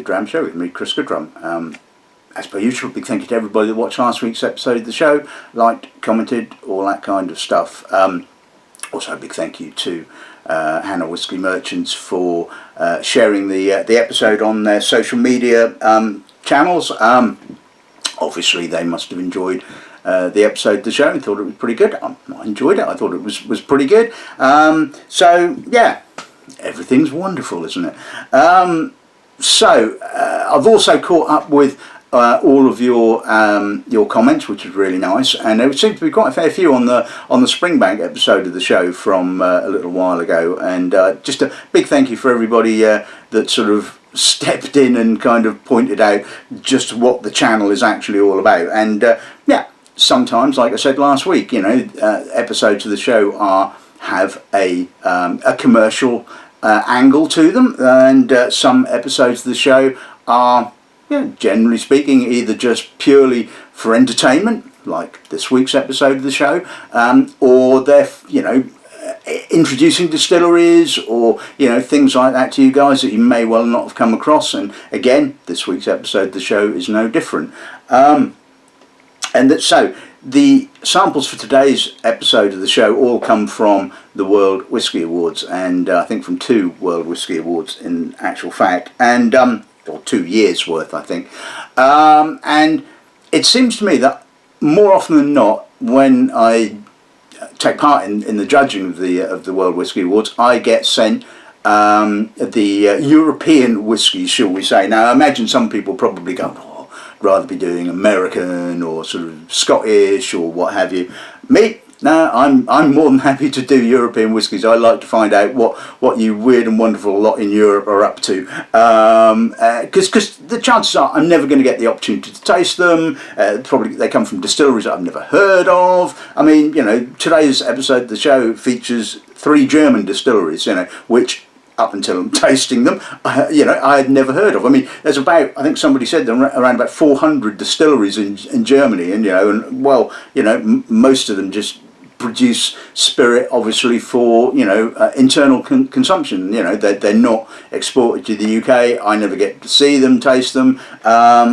Dram Show with me, Chris Goodrum. As per usual, big thank you to everybody that watched last week's episode of the show, liked, commented, all that kind of stuff. Also a big thank you to Hannah Whisky Merchants for sharing the episode on their social media channels. Obviously they must have enjoyed the episode of the show and thought it was pretty good. I enjoyed it. I thought it was pretty good. So yeah, everything's wonderful, isn't it? So I've also caught up with all of your comments, which was really nice, and there seemed to be quite a fair few on the Springbank episode of the show from a little while ago, and just a big thank you for everybody that sort of stepped in and kind of pointed out just what the channel is actually all about. And yeah, sometimes, like I said last week, you know, episodes of the show have a commercial angle to them, and some episodes of the show are, generally speaking, either just purely for entertainment, like this week's episode of the show, or they're, introducing distilleries, or, things like that to you guys that you may well not have come across. And again, this week's episode of the show is no different. So the samples for today's episode of the show all come from the World Whisky Awards, and I think from 2 World Whisky Awards in actual fact, and or 2 years worth, I think. And it seems to me that more often than not, when I take part in the judging of the World Whisky Awards, I get sent the European whiskies, shall we say. Now, I imagine some people probably go, I'd rather be doing American or sort of Scottish or what have you. Me, no, I'm more than happy to do European whiskies. I like to find out what you weird and wonderful lot in Europe are up to, because the chances are I'm never going to get the opportunity to taste them. Probably they come from distilleries that I've never heard of. I mean, today's episode of the show features 3 German distilleries, which, up until I'm tasting them, I had never heard of. I mean, there's about, I think somebody said, around about 400 distilleries in Germany, and most of them just produce spirit, obviously, for internal consumption. They're not exported to the UK. I never get to see them, taste them.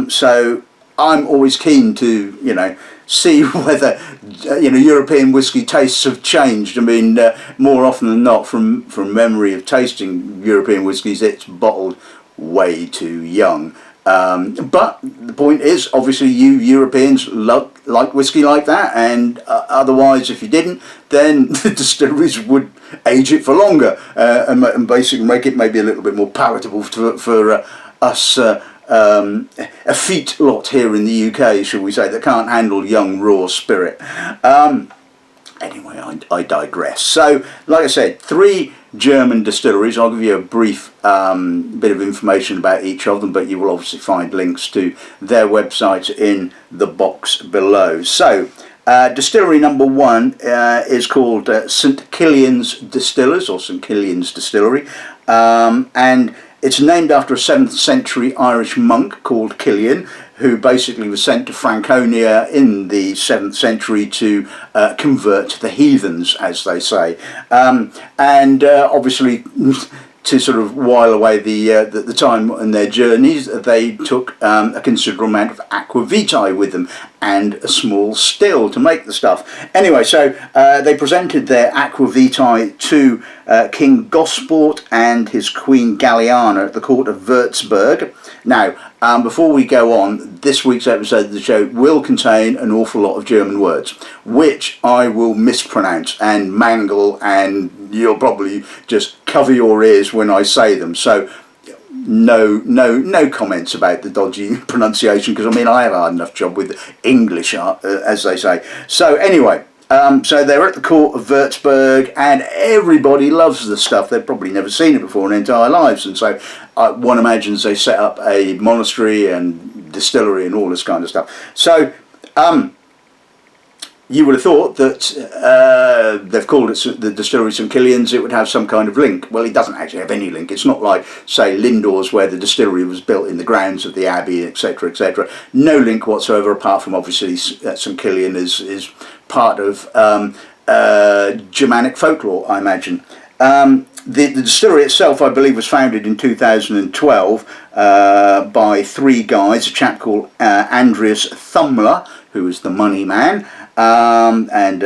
So I'm always keen to see whether European whiskey tastes have changed. I mean, more often than not, from memory of tasting European whiskies, it's bottled way too young. But the point is, obviously, you Europeans like whiskey like that, and otherwise, if you didn't, then the distilleries would age it for longer, and basically make it maybe a little bit more palatable for us effete lot here in the UK, shall we say, that can't handle young raw spirit. Anyway, I digress. So, like I said, 3 German distilleries. I'll give you a brief bit of information about each of them, but you will obviously find links to their websites in the box below. So, distillery number 1 is called St Kilian's Distillers, or St Kilian's Distillery, and it's named after a 7th century Irish monk called Kilian, who basically was sent to Franconia in the 7th century to convert the heathens, as they say. And obviously, to sort of while away the time on their journeys, they took a considerable amount of aqua vitae with them and a small still to make the stuff. Anyway, so they presented their aqua vitae to King Gosport and his Queen Galliana at the court of Würzburg. Now, before we go on, this week's episode of the show will contain an awful lot of German words, which I will mispronounce and mangle, and you'll probably just cover your ears when I say them. So no comments about the dodgy pronunciation, because I mean, I have a hard enough job with English, as they say. So anyway, so they're at the court of Würzburg, and everybody loves the stuff. They've probably never seen it before in their entire lives, and so one imagines they set up a monastery and distillery and all this kind of stuff. So you would have thought that they've called it the distillery St Kilian's, it would have some kind of link. Well, it doesn't actually have any link. It's not like, say, Lindor's, where the distillery was built in the grounds of the Abbey, etc., etc. No link whatsoever, apart from obviously St Kilian is part of Germanic folklore, I imagine. the distillery itself, I believe, was founded in 2012 by three guys, a chap called Andreas Thumler, who was the money man, and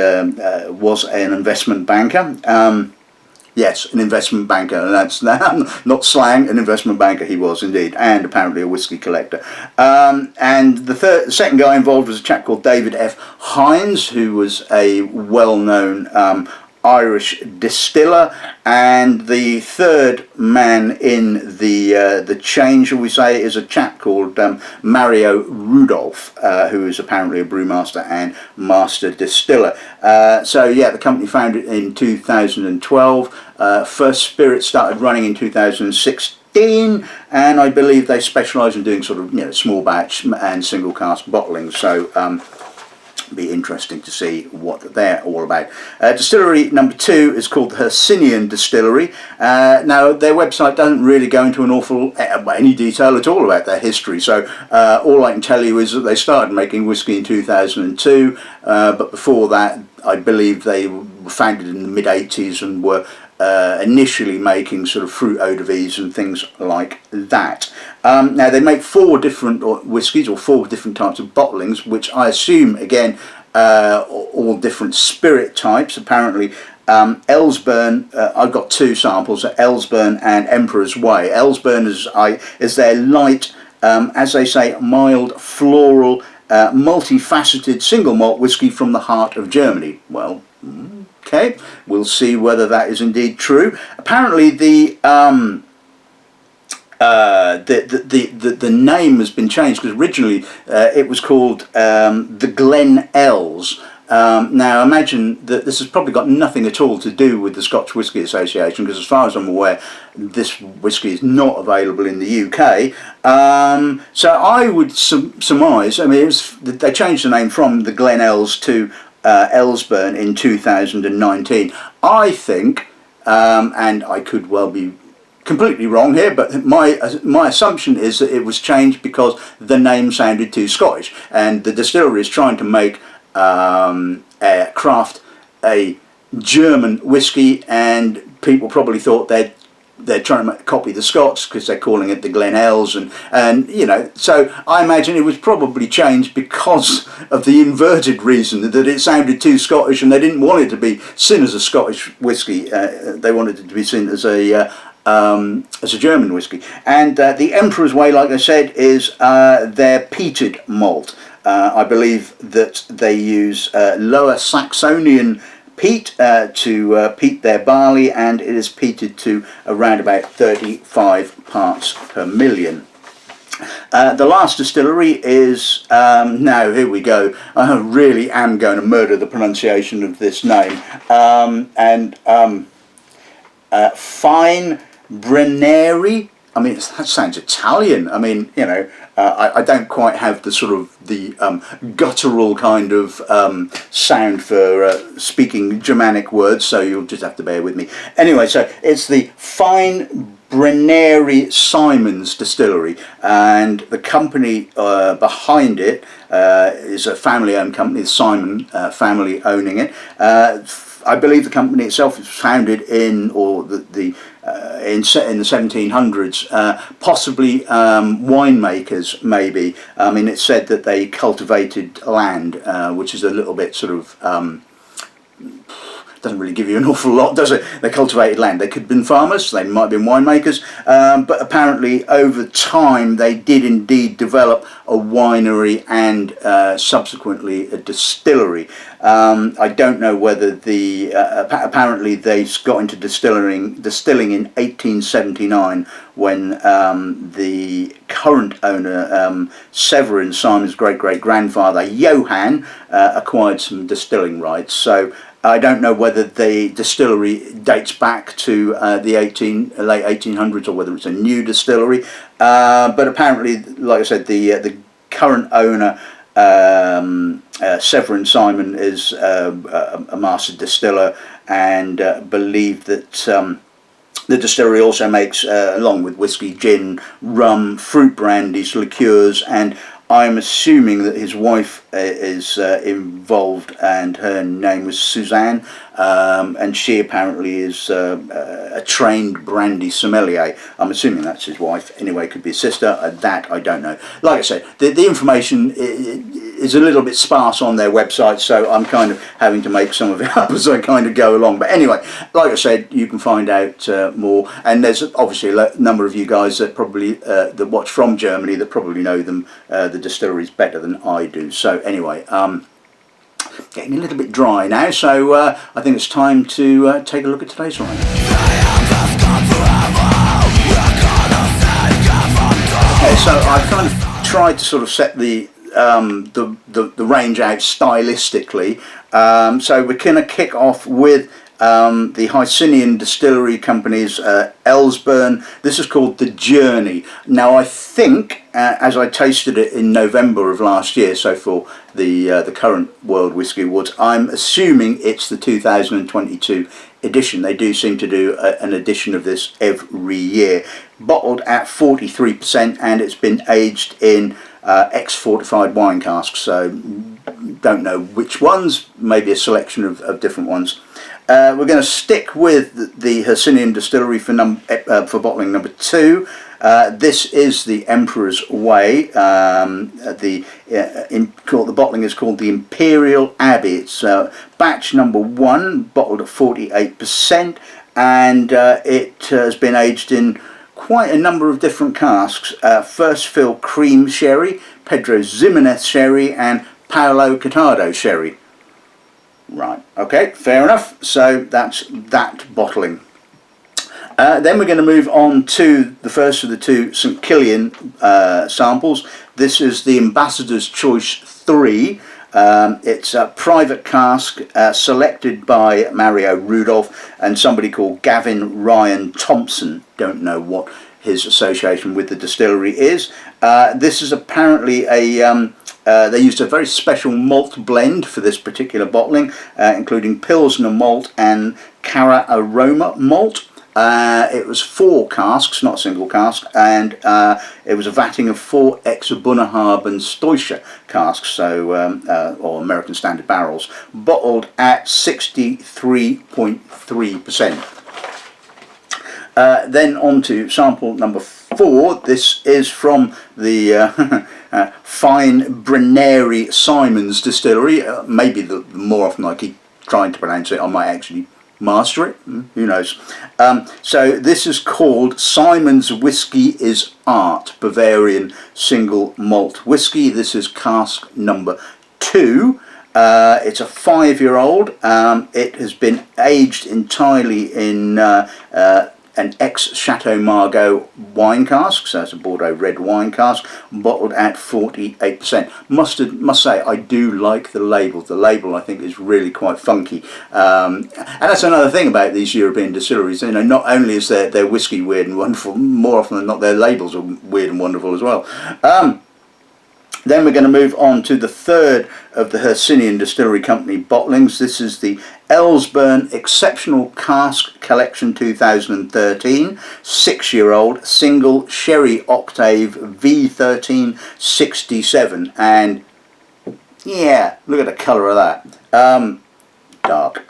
was an investment banker. Yes, an investment banker, and that's not slang, an investment banker he was indeed, and apparently a whiskey collector. And the second guy involved was a chap called David F. Hines, who was a well-known Irish distiller, and the third man in the chain, shall we say, is a chap called Mario Rudolf, who is apparently a brewmaster and master distiller. So yeah, the company founded in 2012. First spirit started running in 2016, and I believe they specialise in doing sort of small batch and single cask bottling. So be interesting to see what they're all about. Distillery number 2 is called the Hercynian Distillery. Now their website doesn't really go into an awful any detail at all about their history, so all I can tell you is that they started making whiskey in 2002, but before that I believe they were founded in the mid-80s and were initially making sort of fruit eau de vie and things like that. Now they make 4 different whiskies, or 4 different types of bottlings, which I assume again all different spirit types. Apparently ElsBurn, I've got 2 samples, ElsBurn and Emperor's Way. ElsBurn is their light, as they say, mild floral multifaceted single malt whiskey from the heart of Germany. Well, okay, we'll see whether that is indeed true. Apparently the name has been changed, because originally it was called the Glen Els. Now imagine that this has probably got nothing at all to do with the Scotch Whisky Association, because as far as I'm aware this whisky is not available in the UK. So I would surmise, I mean, they changed the name from the Glen Els to ElsBurn in 2019. I think, and I could well be completely wrong here, but my assumption is that it was changed because the name sounded too Scottish, and the distillery is trying to make craft a German whiskey, and people probably thought they're trying to copy the Scots because they're calling it the Glen Els, and so I imagine it was probably changed because of the inverted reason that it sounded too Scottish, and they didn't want it to be seen as a Scottish whiskey. They wanted it to be seen as a German whiskey. And the Emperor's Way, like I said, is their peated malt. I believe that they use Lower Saxonian peat to peat their barley, and it is peated to around about 35 parts per million. The last distillery is, now here we go, I really am going to murder the pronunciation of this name, Feinbrennerei. I mean, that sounds Italian. I mean, I don't quite have the sort of the guttural kind of sound for speaking Germanic words, so you'll just have to bear with me. Anyway, so it's the Feinbrennerei Simons Distillery, and the company behind it is a family-owned company, the Simon family owning it. I believe the company itself was founded in the 1700s, possibly winemakers maybe. I mean, it's said that they cultivated land, which is a little bit sort of doesn't really give you an awful lot, does it? They cultivated land. They could have been farmers, they might have been winemakers, but apparently over time they did indeed develop a winery and subsequently a distillery. I don't know whether apparently they got into distilling in 1879 when the current owner, Severin Simon's great-great-grandfather, Johann, acquired some distilling rights. So I don't know whether the distillery dates back to the late 1800s or whether it's a new distillery, but apparently, like I said, the current owner, Severin Simon, is a master distiller, and believe that the distillery also makes, along with whiskey, gin, rum, fruit brandies, liqueurs, and I'm assuming that his wife is involved, and her name was Suzanne, and she apparently is a trained brandy sommelier. I'm assuming that's his wife. Anyway, it could be a sister. That I don't know. Like I said, the information is a little bit sparse on their website, so I'm kind of having to make some of it up as I kind of go along. But anyway, like I said, you can find out more, and there's obviously a number of you guys that probably that watch from Germany that probably know them, the distilleries, better than I do. So anyway, getting a little bit dry now, so I think it's time to take a look at today's wine. Okay, so I've kind of tried to sort of set the range out stylistically. So we're going to kick off with the Hercynian Distillery Company's ElsBurn. This is called The Journey. Now I think, as I tasted it in November of last year, so for the current World Whisky Awards, I'm assuming it's the 2022 edition. They do seem to do an edition of this every year. Bottled at 43%, and it's been aged in ex-fortified wine casks, so don't know which ones, maybe a selection of different ones. We're going to stick with the Hercynian Distillery for bottling number 2. This is the Emperor's Way. The bottling is called the Imperial Abbey. It's batch number 1, bottled at 48%, and it has been aged in quite a number of different casks. First fill cream sherry, Pedro Ximenez sherry, and Paolo Cataldo sherry. Right, okay, fair enough. So that's that bottling. Then we're going to move on to the first of the two St. Kilian samples. This is the Ambassador's Choice 3. It's a private cask selected by Mario Rudolf and somebody called Gavin Ryan Thomson. Don't know what his association with the distillery is. This is apparently they used a very special malt blend for this particular bottling, including Pilsner malt and Cara Aroma malt. It was 4 casks, not a single cask, and it was a vatting of 4 ex-Bunnerhaben Stoischer casks, so or American Standard barrels, bottled at 63.3%. Then on to sample number 4. This is from the Feinbrennerei Simon's Distillery. Maybe the more often I keep trying to pronounce it, I might actually master it. Who knows? So this is called Simon's Whisky is Art, Bavarian single malt whisky. This is cask number 2. It's a 5-year-old. It has been aged entirely in an ex-Chateau Margaux wine cask, so it's a Bordeaux red wine cask, bottled at 48%. Must say, I do like the label. The label, I think, is really quite funky. And that's another thing about these European distilleries. You know, not only is their whiskey weird and wonderful, more often than not, their labels are weird and wonderful as well. Then we're going to move on to the third of the Hercynian Distillery Company bottlings. This is the ElsBurn Exceptional Cask Collection 2013, 6-year-old single sherry Octave V1367, and yeah, look at the colour of that. Dark.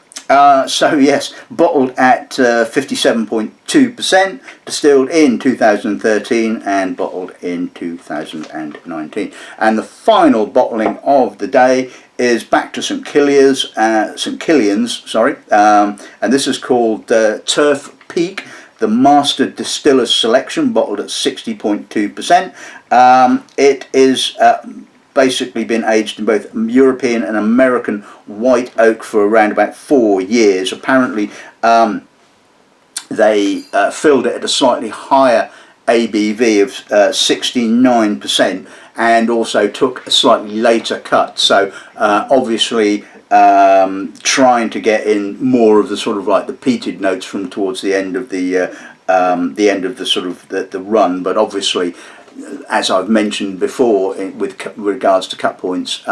So yes, bottled at 57.2%, distilled in 2013 and bottled in 2019. And the final bottling of the day is back to St. Kilian's, and this is called Turf Peak, the Master Distiller's Selection, bottled at 60.2%. It is basically been aged in both European and American white oak for around about 4 years. Apparently they filled it at a slightly higher ABV of 69%, and also took a slightly later cut, so obviously trying to get in more of the sort of like the peated notes from towards the end of the sort of the run. But obviously, as I've mentioned before with regards to cut points,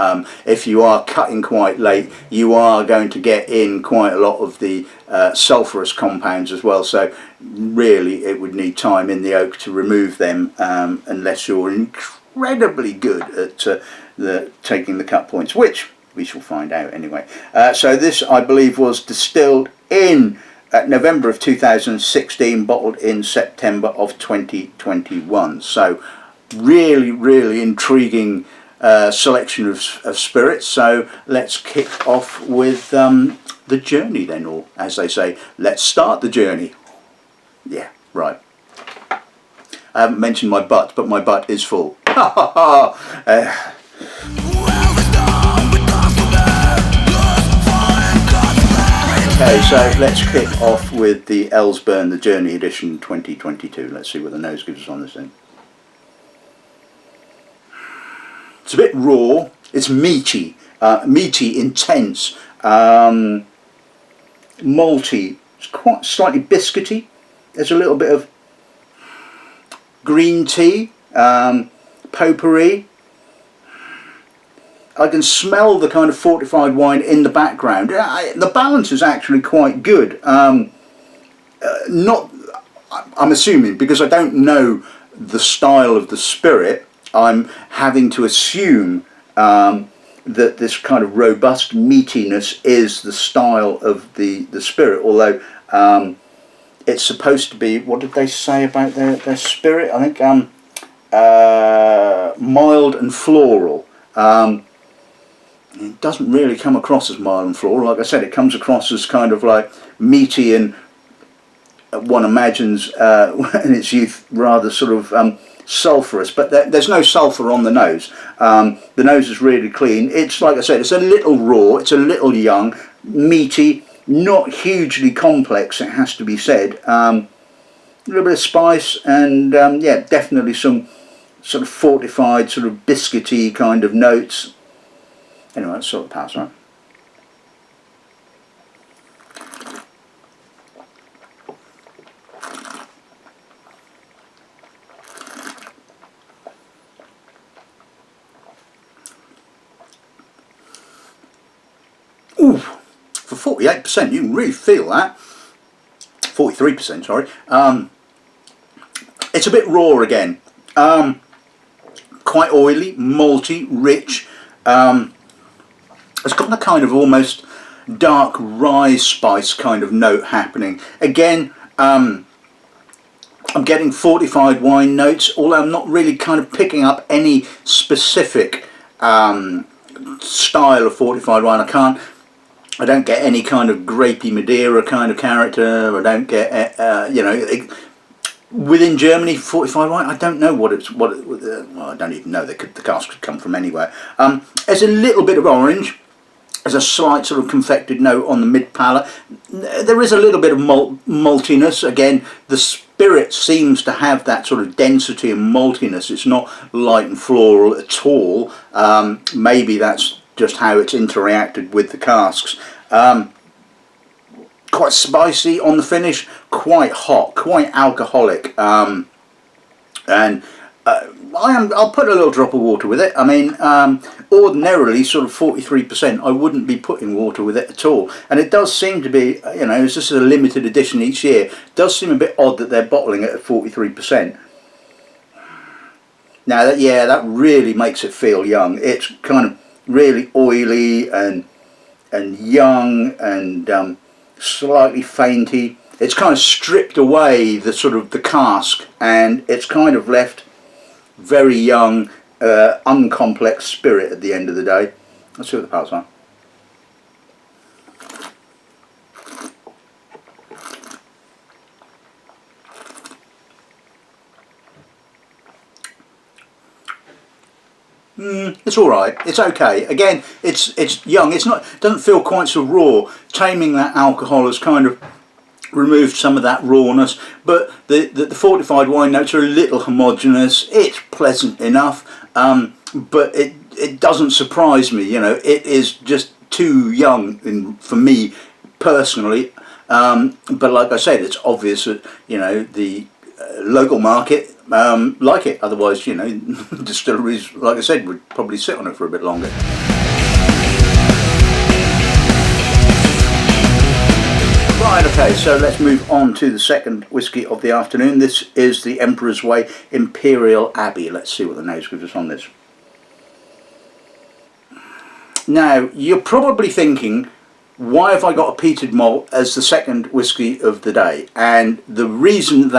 if you are cutting quite late, you are going to get in quite a lot of the sulphurous compounds as well, so really it would need time in the oak to remove them, unless you're incredibly good at taking the cut points, which we shall find out anyway. So this, I believe, was distilled in November of 2016, bottled in September of 2021. So really, really intriguing selection of spirits. So let's kick off with the journey then, or as they say, let's start the journey. Yeah, right. I haven't mentioned my butt, but my butt is full. Okay, so let's kick off with the ElsBurn, the Journey Edition 2022. Let's see what the nose gives us on this thing. It's a bit raw. It's meaty, intense, malty. It's quite slightly biscuity. There's a little bit of green tea, potpourri. I can smell the kind of fortified wine in the background. The balance is actually quite good. I'm assuming, because I don't know the style of the spirit, I'm having to assume that this kind of robust meatiness is the style of the spirit, although it's supposed to be, what did they say about their spirit? I think mild and floral. It doesn't really come across as mild and floral. Like I said, it comes across as kind of like meaty and one imagines in its youth rather sort of sulphurous, but there's no sulphur on the nose. The nose is really clean. It's, like I said, it's a little raw, it's a little young, meaty, not hugely complex, it has to be said. A little bit of spice and yeah, definitely some sort of fortified, sort of biscuity kind of notes. Anyway, let's sort of pass on. Ooh, for 48%, you can really feel that. 43%, sorry. It's a bit raw again. Quite oily, malty, rich. It's got a kind of almost dark rye spice kind of note happening. Again, I'm getting fortified wine notes, although I'm not really kind of picking up any specific style of fortified wine. I don't get any kind of grapey Madeira kind of character. I don't get, you know, within Germany, fortified wine, I don't know well, I don't even know, the cask could come from anywhere. There's a little bit of orange. There's a slight sort of confected note on the mid palate. There is a little bit of maltiness. Again, the spirit seems to have that sort of density and maltiness. It's not light and floral at all. Maybe that's just how it's interacted with the casks. Quite spicy on the finish, quite hot, quite alcoholic, and I'll put a little drop of water with it. I mean, ordinarily sort of 43%, I wouldn't be putting water with it at all. And it does seem to be, you know, it's just a limited edition each year. It does seem a bit odd that they're bottling it at 43%. Now, that really makes it feel young. It's kind of really oily and young and slightly fainty. It's kind of stripped away the sort of the cask, and it's kind of left very young, uncomplex spirit at the end of the day. Let's see what the parts are. It's all right. It's okay. Again, it's young. It doesn't feel quite so raw. Taming that alcohol has kind of removed some of that rawness, but the fortified wine notes are a little homogeneous. It's pleasant enough, but it doesn't surprise me. You know, it is just too young for me personally. But like I said, it's obvious that, you know, the local market like it. Otherwise, you know, distilleries, like I said, would probably sit on it for a bit longer. Right, okay, Okay, so let's move on to the second whisky of the afternoon. This is the Emperor's Way Imperial Abbey. Let's see what the nose gives us on this. Now, you're probably thinking, why have I got a peated malt as the second whisky of the day? And the reason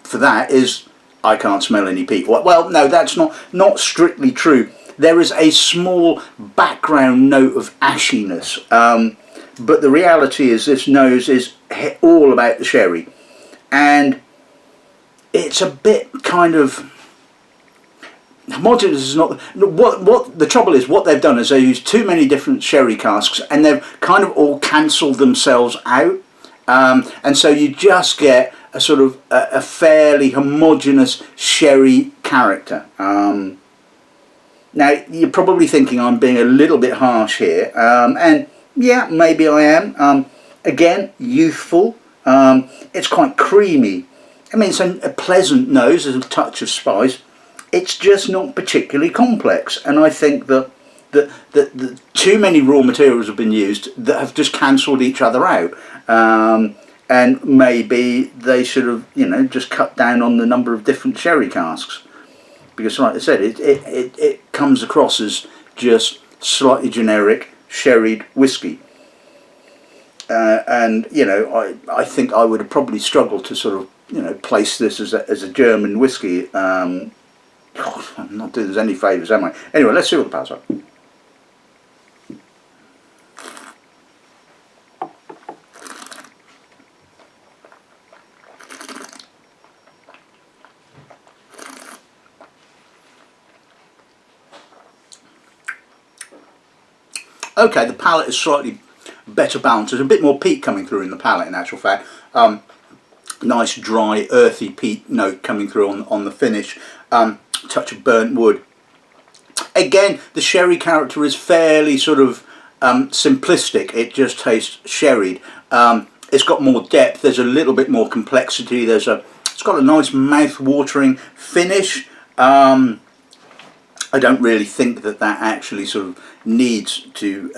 for that is I can't smell any peat. Well, no, that's not strictly true. There is a small background note of ashiness, but the reality is this nose is all about the sherry, and it's a bit kind of homogeneous. Is not what the trouble is. What they've done is they used too many different sherry casks, and they've kind of all cancelled themselves out, and so you just get a sort of a fairly homogeneous sherry character. Now, you're probably thinking I'm being a little bit harsh here, and yeah, maybe I am. Again, youthful. It's quite creamy. I mean, it's a pleasant nose, there's a touch of spice. It's just not particularly complex, and I think that too many raw materials have been used that have just cancelled each other out. And maybe they should have, just cut down on the number of different sherry casks. Because, like I said, it comes across as just slightly generic sherried whisky, and I think I would have probably struggled to sort of place this as a German whisky. I'm not doing us any favours, am I? Anyway, let's see what the powers are. Okay, the palate is slightly better balanced. There's a bit more peat coming through in the palate, in actual fact. Nice, dry, earthy peat note coming through on the finish. Touch of burnt wood. Again, the sherry character is fairly sort of simplistic. It just tastes sherried. It's got more depth. There's a little bit more complexity. It's got a nice mouth-watering finish. I don't really think that actually sort of needs to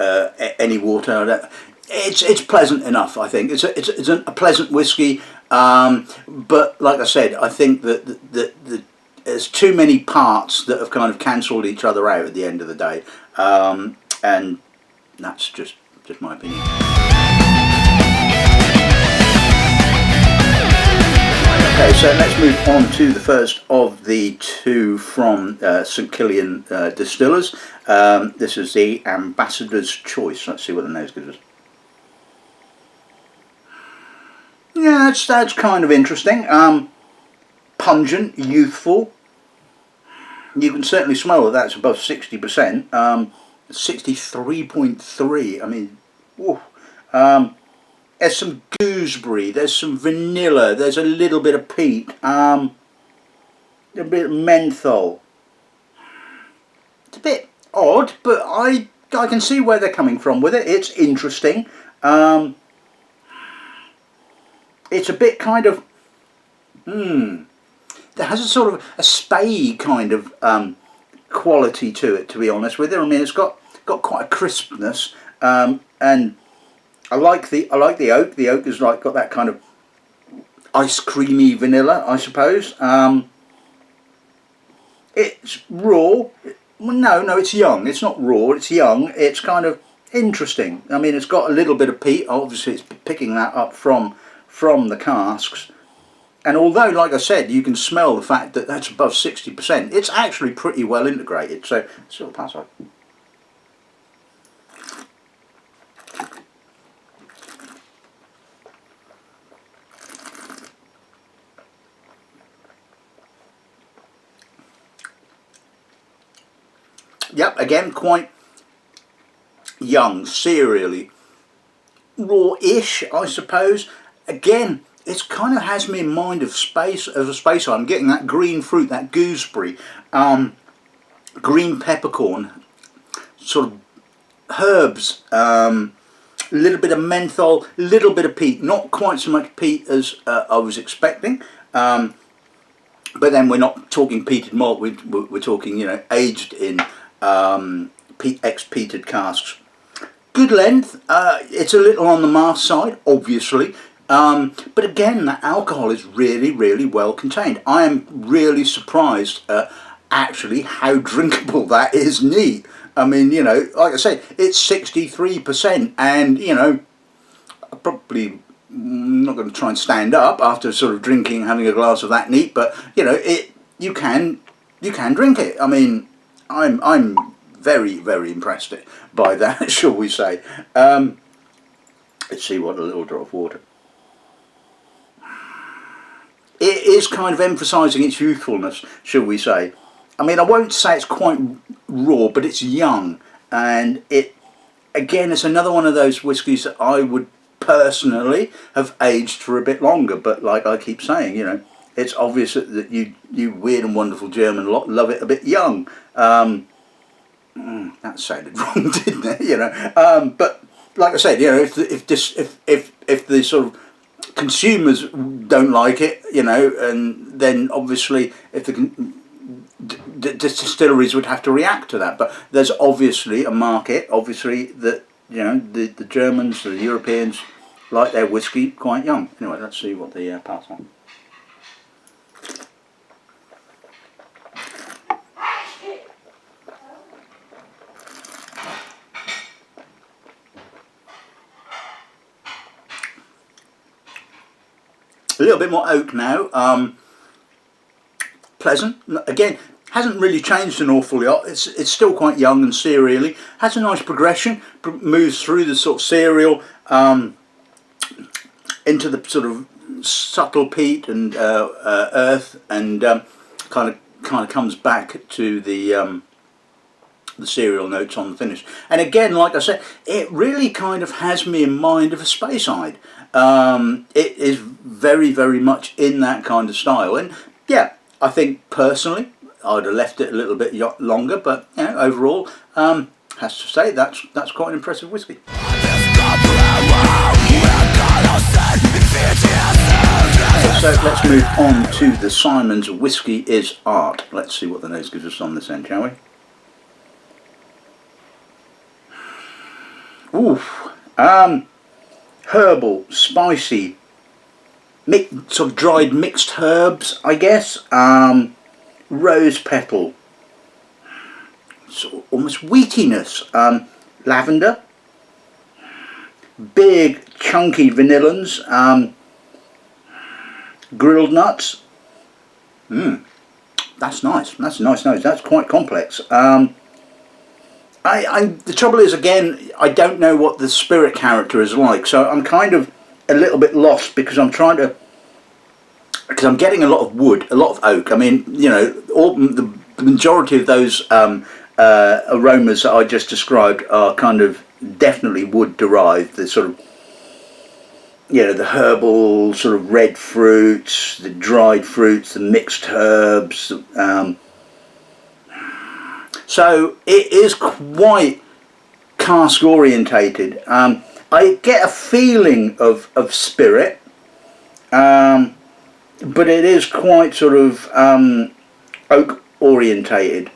any water. It's pleasant enough, I think. It's a pleasant whisky, but like I said, I think that there's too many parts that have kind of cancelled each other out at the end of the day, and that's just my opinion. Okay, so let's move on to the first of the two from St Kilian Distillers. This is the Ambassador's Choice. Let's see what the nose gives us. Yeah, that's kind of interesting. Pungent, youthful. You can certainly smell that that's above 60%. 63.3. I mean, whew. There's some gooseberry, there's some vanilla, there's a little bit of peat, a bit of menthol. It's a bit odd, but I can see where they're coming from with it. It's interesting. It's a bit kind of, there has a sort of a spey kind of quality to it, to be honest with you. I mean, it's got quite a crispness, and I like the oak. The oak has got that kind of ice creamy vanilla, I suppose. It's raw. No, it's young. It's not raw. It's young. It's kind of interesting. I mean, it's got a little bit of peat. Obviously, it's picking that up from the casks. And although, like I said, you can smell the fact that that's above 60%, it's actually pretty well integrated. So, sort of pass on. Yep, again, quite young, cereally, raw-ish, I suppose. Again, it kind of has me in mind of a space. I'm getting that green fruit, that gooseberry, green peppercorn, sort of herbs, a little bit of menthol, a little bit of peat. Not quite so much peat as I was expecting. But then we're not talking peated malt. We're talking, aged in ex-peated casks. good length. It's a little on the mast side, obviously. But again, that alcohol is really, really well contained. I am really surprised at actually how drinkable that is neat. I mean, you know, like I say, it's 63%, and, you know, I probably not going to try and stand up after sort of drinking, having a glass of that neat, but, you know, you can drink it. I mean, I'm very, very impressed by that, shall we say. Let's see what a little drop of water. It is kind of emphasising its youthfulness, shall we say. I mean, I won't say it's quite raw, but it's young, and again, it's another one of those whiskies that I would personally have aged for a bit longer. But like I keep saying, you know, it's obvious that you weird and wonderful German lot love it a bit young. That sounded wrong, didn't it? You know, but like I said, you know, if the sort of consumers don't like it, you know, and then obviously if the distilleries would have to react to that. But there's obviously a market, obviously, that, you know, the Germans, the Europeans like their whiskey quite young. Anyway, let's see what the pass on. A little bit more oak now. Pleasant. Again, hasn't really changed an awful lot. It's still quite young and cereally. Has a nice progression. Moves through the sort of cereal into the sort of subtle peat and earth, and kind of comes back to the cereal notes on the finish. And again, like I said, it really kind of has me in mind of a Speyside. It is very, very much in that kind of style, and yeah, I think personally I'd have left it a little bit longer, but you know, overall, has to say that's quite an impressive whiskey. So let's move on to the Simon's Whiskey is Art. Let's see what the nose gives us on this end, shall we? Oof. Herbal, spicy, sort of dried mixed herbs, I guess. Rose petal, sort of almost wheatiness. Lavender, big chunky vanillins, grilled nuts. That's nice. That's a nice nose. That's quite complex. The trouble is, again, I don't know what the spirit character is like, so I'm kind of a little bit lost because I'm getting a lot of wood, a lot of oak. I mean, you know, the majority of those aromas that I just described are kind of definitely wood derived. The sort of, you know, the herbal sort of red fruits, the dried fruits, the mixed herbs. So it is quite cask orientated. I get a feeling of spirit, but it is quite sort of oak orientated.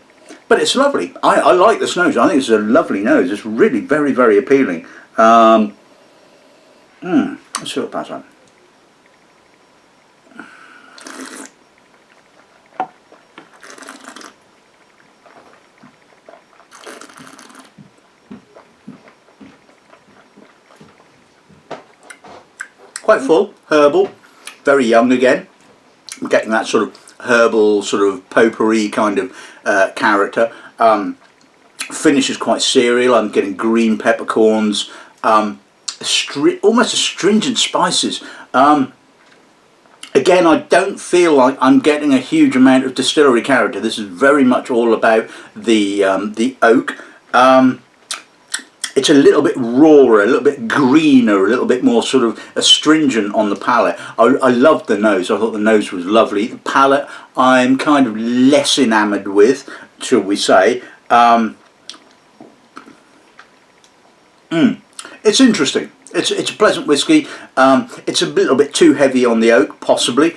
But it's lovely. I like this nose. I think it's a lovely nose. It's really very, very appealing. Let's see what pass on. Quite full, herbal, very young again. I'm getting that sort of herbal, sort of potpourri kind of character. Finish is quite cereal. I'm getting green peppercorns, almost astringent spices. Again, I don't feel like I'm getting a huge amount of distillery character. This is very much all about the oak. It's a little bit rawer, a little bit greener, a little bit more sort of astringent on the palate. I loved the nose. I thought the nose was lovely. The palate I'm kind of less enamoured with, shall we say. It's interesting. It's a pleasant whiskey. It's a little bit too heavy on the oak, possibly.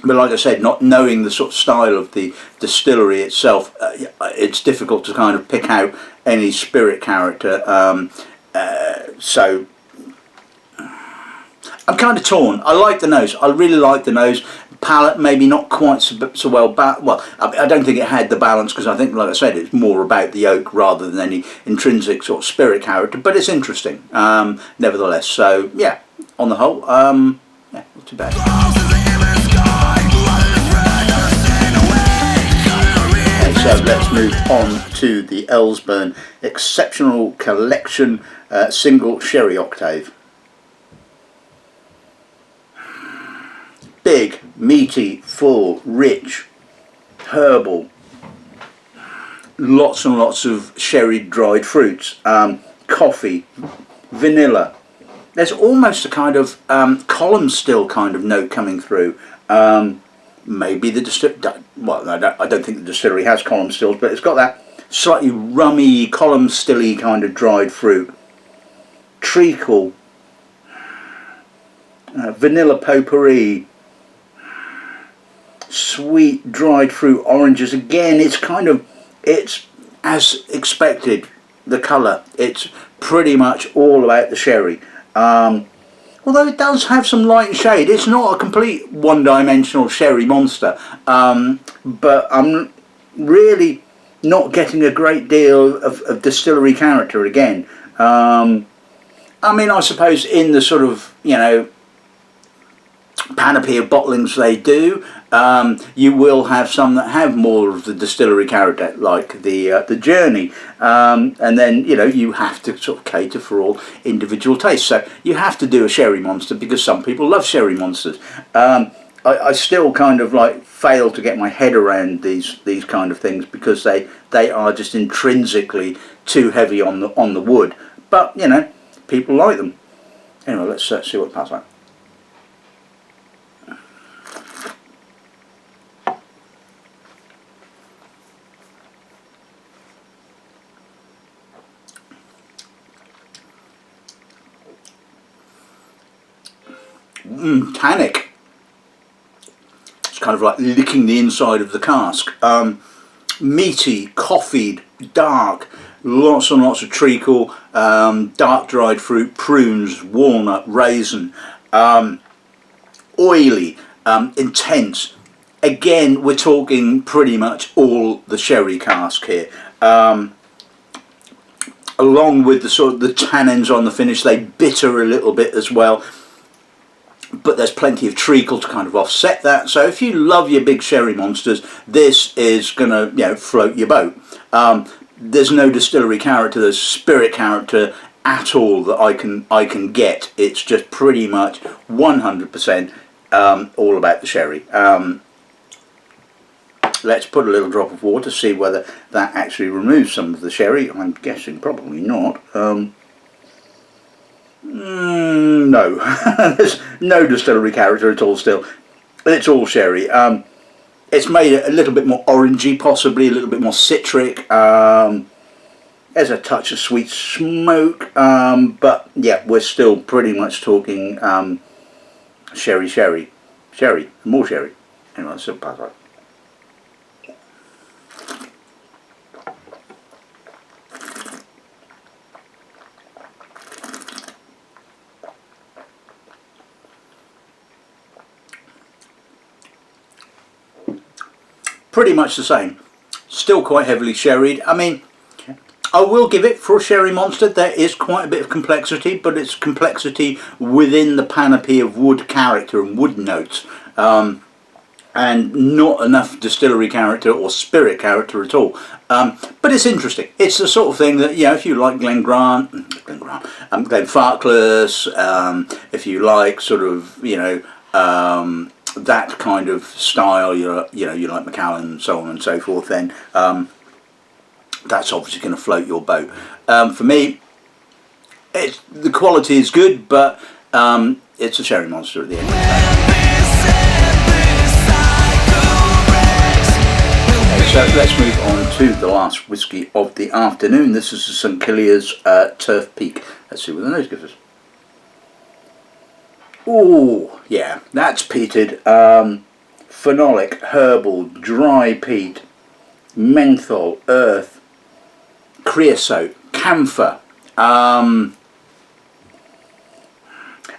But like I said, not knowing the sort of style of the distillery itself, it's difficult to kind of pick out any spirit character. So I'm kind of torn. I like the nose. I really like the nose. Palate maybe not quite so well. Well, I don't think it had the balance, because I think, like I said, it's more about the oak rather than any intrinsic sort of spirit character. But it's interesting, nevertheless. So yeah, on the whole, yeah, not too bad. So let's move on to the ElsBurn Exceptional Collection Single Sherry Octave. Big, meaty, full, rich, herbal, lots and lots of sherry dried fruits, coffee, vanilla. There's almost a kind of column still kind of note coming through. Maybe the well, I don't think the distillery has column stills, but it's got that slightly rummy, column stilly kind of dried fruit. Treacle, vanilla potpourri, sweet dried fruit oranges. Again, it's as expected, the colour. It's pretty much all about the sherry. Although it does have some light and shade. It's not a complete one-dimensional sherry monster, but I'm really not getting a great deal of distillery character again. I mean, I suppose in the sort of, you know, panoply of bottlings they do, you will have some that have more of the distillery character, like the Journey, and then, you know, you have to sort of cater for all individual tastes. So you have to do a sherry monster because some people love sherry monsters. I still kind of like fail to get my head around these kind of things, because they are just intrinsically too heavy on the wood. But you know, people like them. Anyway, let's see what it passes like. Tannic. It's kind of like licking the inside of the cask. Meaty, coffeed, dark, lots and lots of treacle, dark dried fruit, prunes, walnut, raisin, oily, intense. Again, we're talking pretty much all the sherry cask here. Along with the sort of the tannins on the finish, they bitter a little bit as well. But there's plenty of treacle to kind of offset that. So if you love your big sherry monsters, this is going to, you know, float your boat. There's no distillery character, there's spirit character at all that I can get. It's just pretty much 100% all about the sherry. Let's put a little drop of water, see whether that actually removes some of the sherry. I'm guessing probably not. No, there's no distillery character at all still. It's all sherry. It's made it a little bit more orangey, possibly a little bit more citric. There's a touch of sweet smoke, but yeah, we're still pretty much talking sherry, more sherry. Anyway, let's pass on. Pretty much the same, still quite heavily sherried. I mean, I will give it, for a sherry monster, there is quite a bit of complexity, but it's complexity within the panoply of wood character and wood notes, and not enough distillery character or spirit character at all. But it's interesting. It's the sort of thing that, you know, if you like Glenfarclas, if you like sort of, you know, that kind of style, you like Macallan and so on and so forth, then that's obviously going to float your boat. For me, the quality is good, but it's a sherry monster at the end of the day. So let's move on to the last whisky of the afternoon. This is St Kilian's Turf Peak. Let's see what the nose gives us. Oh, yeah, that's peated. Phenolic, herbal, dry peat, menthol, earth, creosote, camphor, a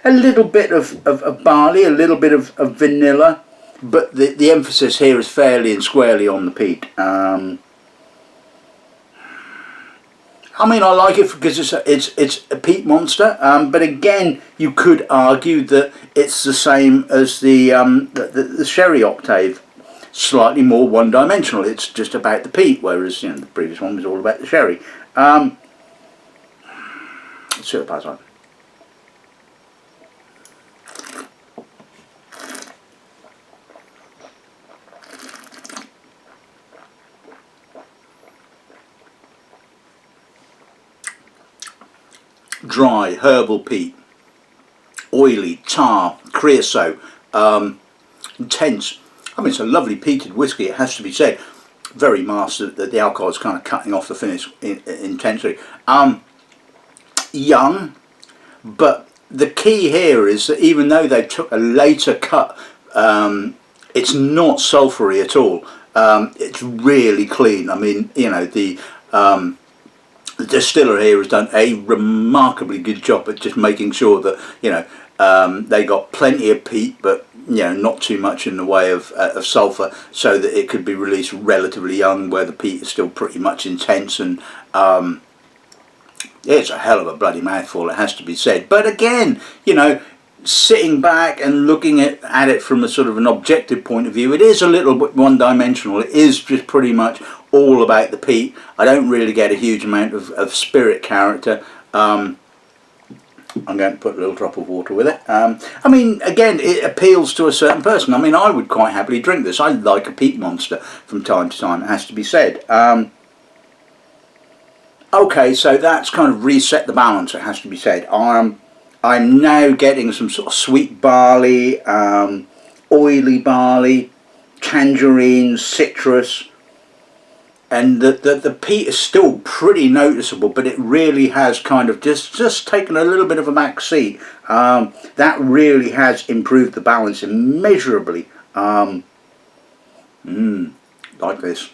little bit of barley, a little bit of vanilla, but the emphasis here is fairly and squarely on the peat. I mean, I like it because it's a peat monster, but again, you could argue that it's the same as the sherry Octave, slightly more one-dimensional. It's just about the peat, whereas the previous one was all about the sherry. Let's see what the pass on. Dry, herbal peat, oily, tar, creosote, intense. I mean, it's a lovely peated whiskey, it has to be said. Very mastered, that the alcohol is kind of cutting off the finish intensely. Young, but the key here is that even though they took a later cut, it's not sulphury at all. It's really clean. I mean, the distiller here has done a remarkably good job at just making sure that they got plenty of peat, but not too much in the way of sulphur, so that it could be released relatively young, where the peat is still pretty much intense. And it's a hell of a bloody mouthful, it has to be said. But again, sitting back and looking at it from a sort of an objective point of view, it is a little bit one-dimensional. It is just pretty much all about the peat. I don't really get a huge amount of spirit character. I'm going to put a little drop of water with it. I mean, again, it appeals to a certain person. I mean, I would quite happily drink this. I like a peat monster from time to time, it has to be said. Okay, so that's kind of reset the balance, it has to be said. I'm now getting some sort of sweet barley, oily barley, tangerine, citrus, and the peat is still pretty noticeable, but it really has kind of just taken a little bit of a back seat. That really has improved the balance immeasurably. Like this.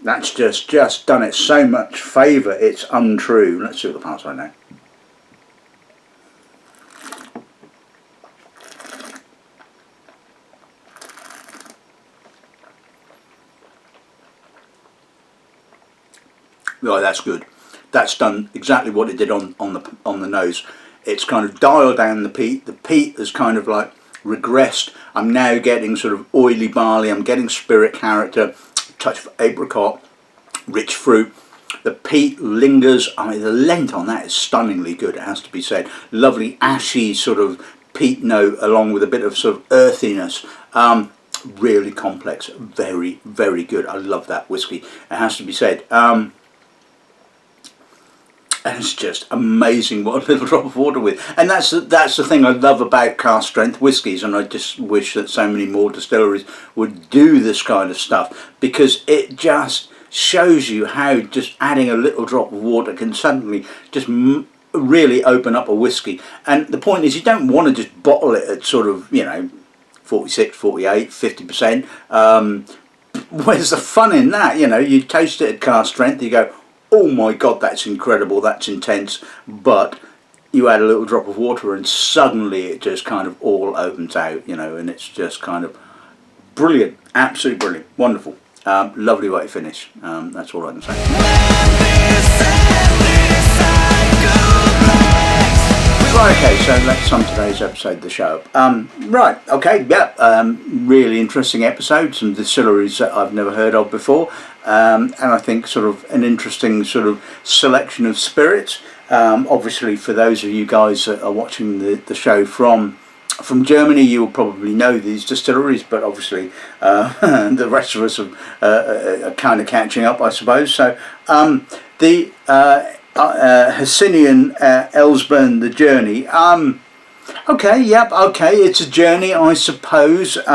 That's just done it so much favour, it's untrue. Let's see what the parts are now. Oh, that's good. That's done exactly what it did on the nose. It's kind of dialed down the peat. The peat has kind of like regressed. I'm now getting sort of oily barley. I'm getting spirit character, touch of apricot, rich fruit. The peat lingers. I mean, the length on that is stunningly good, it has to be said. Lovely ashy sort of peat note along with a bit of sort of earthiness. Really complex. Very, very good. I love that whiskey, it has to be said. And it's just amazing what a little drop of water with. And that's the thing I love about cask strength whiskies, and I just wish that so many more distilleries would do this kind of stuff, because it just shows you how just adding a little drop of water can suddenly just really open up a whiskey. And the point is, you don't want to just bottle it at sort of 46, 48, 50%. Where's the fun in that? You taste it at cask strength, you go, oh my god, that's incredible, that's intense, but you add a little drop of water and suddenly it just kind of all opens out, and it's just kind of brilliant, absolutely brilliant, wonderful, lovely way to finish. That's all I can say. Right, okay, so let's sum today's episode of the show up. Right, okay, yeah, really interesting episode, some distilleries that I've never heard of before, and I think sort of an interesting sort of selection of spirits. Obviously, for those of you guys that are watching the show from Germany, you'll probably know these distilleries, but obviously the rest of us are kind of catching up, I suppose. So the Hercynian ElsBurn, the journey. Okay, yep, okay, it's a journey, I suppose. It's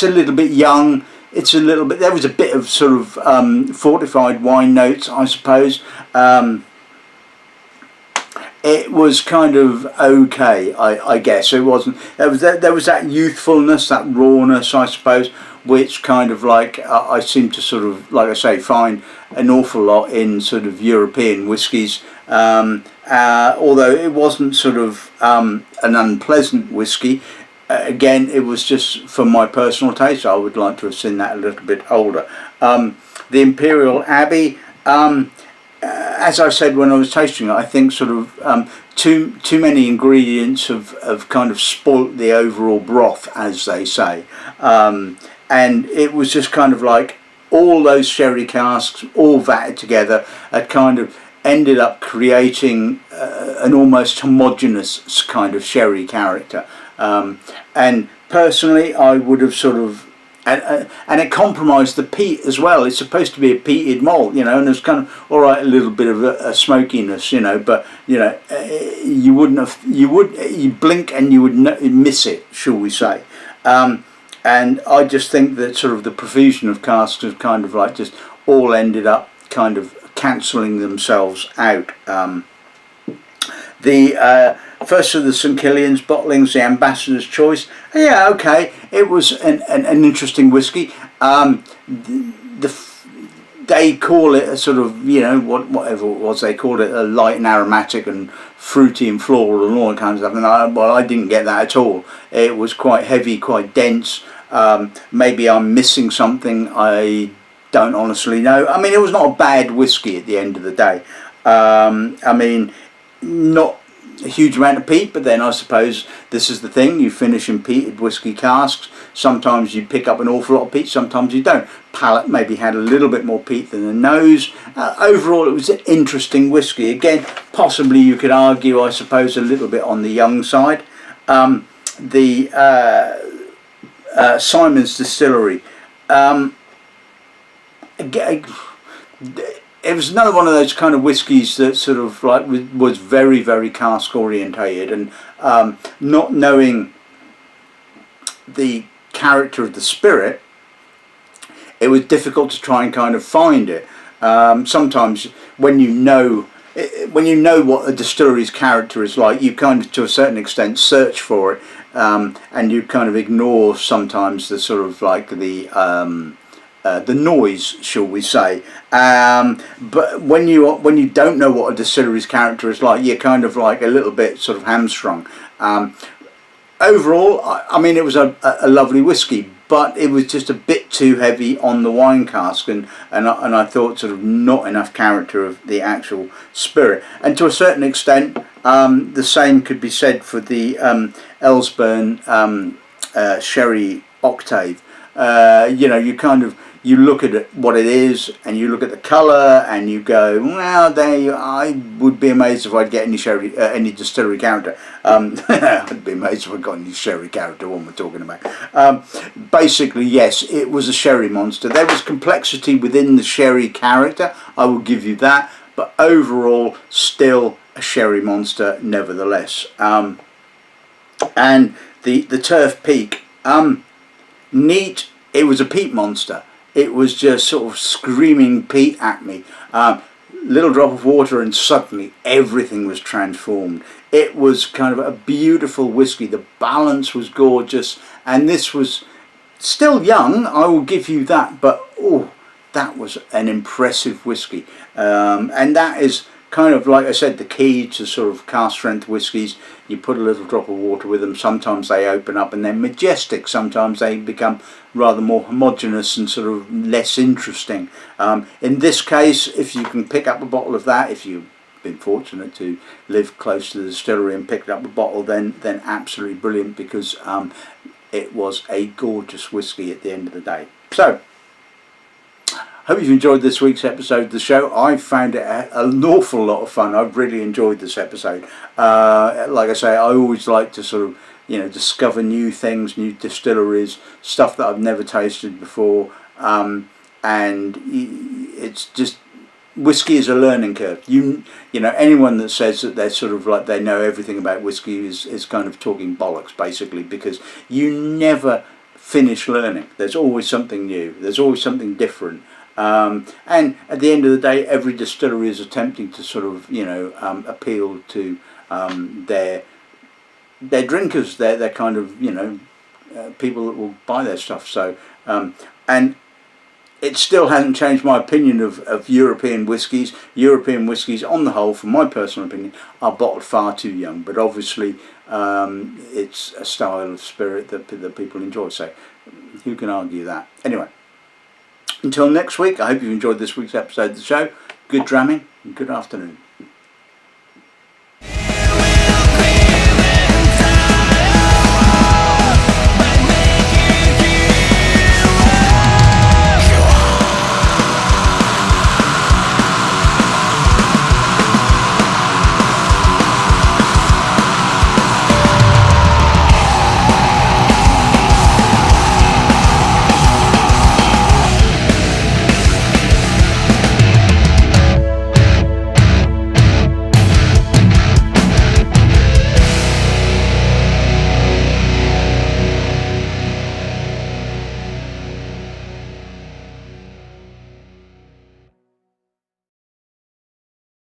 a little bit young. It's a little bit. There was a bit of sort of fortified wine notes, I suppose. it was kind of okay, I guess. It wasn't. There was that youthfulness, that rawness, I suppose, which kind of like I seem to sort of, like I say, find an awful lot in sort of European whiskies. Although it wasn't sort of an unpleasant whiskey. Again, it was just for my personal taste. I would like to have seen that a little bit older. The Imperial Abbey, as I said when I was tasting it, I think sort of too many ingredients have kind of spoilt the overall broth, as they say. And it was just kind of like all those sherry casks, all vatted together, had kind of ended up creating an almost homogeneous kind of sherry character. And personally, I would have sort of, and it compromised the peat as well. It's supposed to be a peated malt, you know, and there's kind of all right, a little bit of a smokiness, you know, but you know, you wouldn't have, you blink and you would miss it, shall we say? And I just think that sort of the profusion of casks have kind of like just all ended up kind of cancelling themselves out. The first of the St Kilian's bottlings, the Ambassador's Choice. Yeah, okay, it was an interesting whiskey. They call it a sort of, you know, whatever it was, they called it a light and aromatic and fruity and floral and all that kind of stuff. And I didn't get that at all. It was quite heavy, quite dense. Maybe I'm missing something. I don't honestly know. I mean, it was not a bad whiskey at the end of the day. I mean, not a huge amount of peat, but then I suppose this is the thing, you finish in peated whiskey casks. Sometimes you pick up an awful lot of peat, sometimes you don't. Palate maybe had a little bit more peat than the nose. Overall, it was an interesting whiskey. Again, possibly you could argue, I suppose, a little bit on the young side. Simon's Distillery. It was another one of those kind of whiskies that sort of like was very, very cask orientated, and not knowing the character of the spirit, it was difficult to try and kind of find it. Sometimes when you know what a distillery's character is like, you kind of to a certain extent search for it, and you kind of ignore sometimes the sort of like the noise, shall we say. But when you don't know what a distillery's character is like, you're kind of like a little bit sort of hamstrung. Overall, I mean, it was a lovely whiskey, but it was just a bit too heavy on the wine cask, and I thought sort of not enough character of the actual spirit. And to a certain extent, the same could be said for the ElsBurn Sherry Octave. You know, you look at it, what it is, and you look at the colour, and you go, well, I would be amazed if I'd get any distillery character. I'd be amazed if I got any sherry character. What we're talking about. Basically, yes, it was a sherry monster. There was complexity within the sherry character, I will give you that, but overall, still a sherry monster, nevertheless. And the Turf Peak, neat. It was a peat monster. It was just sort of screaming peat at me. Little drop of water and suddenly everything was transformed. It was kind of a beautiful whiskey. The balance was gorgeous, and this was still young, I will give you that, but oh, that was an impressive whiskey. And that is kind of, like I said, the key to sort of cask strength whiskies. You put a little drop of water with them, sometimes they open up and they're majestic, sometimes they become rather more homogeneous and sort of less interesting. In this case, if you can pick up a bottle of that, if you've been fortunate to live close to the distillery and picked up a bottle, then absolutely brilliant, because it was a gorgeous whiskey at the end of the day. So, hope you've enjoyed this week's episode of the show. I found it an awful lot of fun. I've really enjoyed this episode. Like I say, I always like to sort of, you know, discover new things, new distilleries, stuff that I've never tasted before. And it's just, whiskey is a learning curve. You know, anyone that says that they're sort of like they know everything about whiskey is kind of talking bollocks, basically, because you never finish learning. There's always something new. There's always something different. And at the end of the day, every distillery is attempting to sort of, you know, appeal to They're drinkers. They're kind of, you know, people that will buy their stuff. So and it still hasn't changed my opinion of European whiskies. European whiskies, on the whole, from my personal opinion, are bottled far too young. But obviously, it's a style of spirit that people enjoy. So who can argue that? Anyway, until next week, I hope you've enjoyed this week's episode of the show. Good dramming and good afternoon.